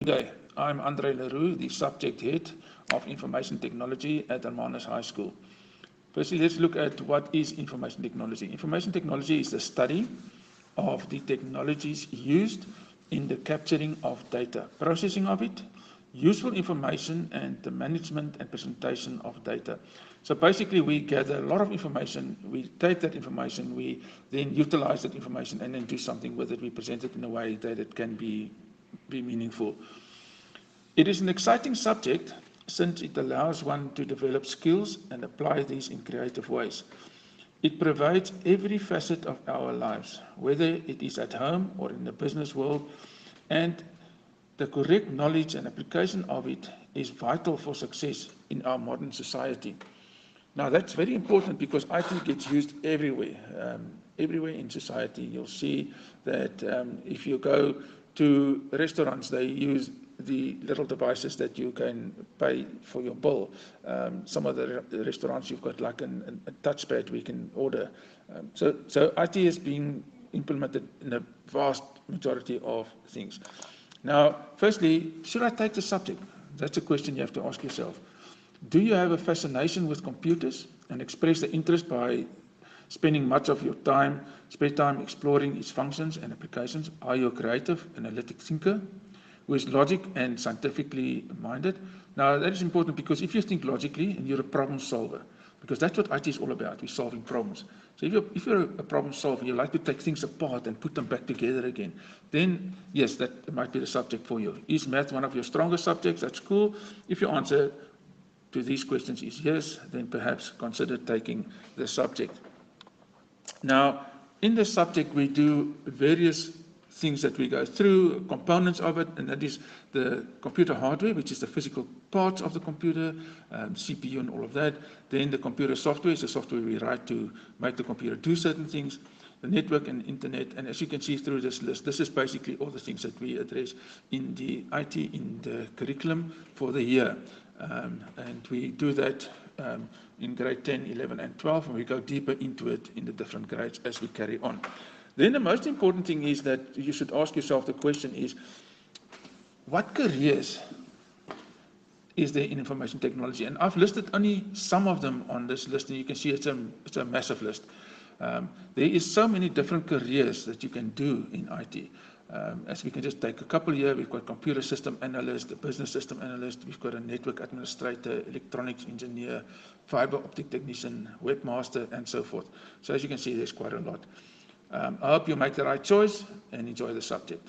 Good day. I'm Andre Leroux, the subject head of Information Technology at Hermanus High School. Firstly, let's look at what is information technology. Information technology is the study of the technologies used in the capturing of data, processing of it, useful information, and the management and presentation of data. So basically, we gather a lot of information, we take that information, we then utilize that information and then do something with it. We present it in a way that it can be meaningful. It is an exciting subject since it allows one to develop skills and apply these in creative ways. It pervades every facet of our lives, whether it is at home or in the business world, and the correct knowledge and application of it is vital for success in our modern society. Now, that's very important because IT gets used everywhere. Everywhere in society, you'll see that if you go to restaurants, they use the little devices that you can pay for your bill. Some of the restaurants, you've got like a touchpad we can order. So IT is being implemented in a vast majority of things. Now, firstly, should I take the subject? That's a question you have to ask yourself. Do you have a fascination with computers and express the interest by spending much of your spare time exploring its functions and applications? Are you a creative, analytic thinker who is logic and scientifically minded? Now, that is important because if you think logically and you're a problem solver, because that's what IT is all about, we're solving problems. So if you're a problem solver, you like to take things apart and put them back together again, then yes, that might be the subject for you. Is math one of your strongest subjects? That's cool. If your answer to these questions is yes, then perhaps consider taking the subject. Now, in the subject, we do various things that we go through, components of it, and that is the computer hardware, which is the physical parts of the computer, CPU and all of that. Then the computer software is the software we write to make the computer do certain things, the network and internet. And as you can see through this list, this is basically all the things that we address in the IT, in the curriculum for the year. And we do that in grade 10, 11, and 12, and we go deeper into it in the different grades as we carry on. Then the most important thing is that you should ask yourself the question is, what careers is there in information technology? And I've listed only some of them on this list, and you can see it's a massive list. There is so many different careers that you can do in IT. As we can just take a couple here, we've got computer system analyst, a business system analyst, we've got a network administrator, electronics engineer, fiber optic technician, webmaster, and so forth. So as you can see, there's quite a lot. I hope you make the right choice and enjoy the subject.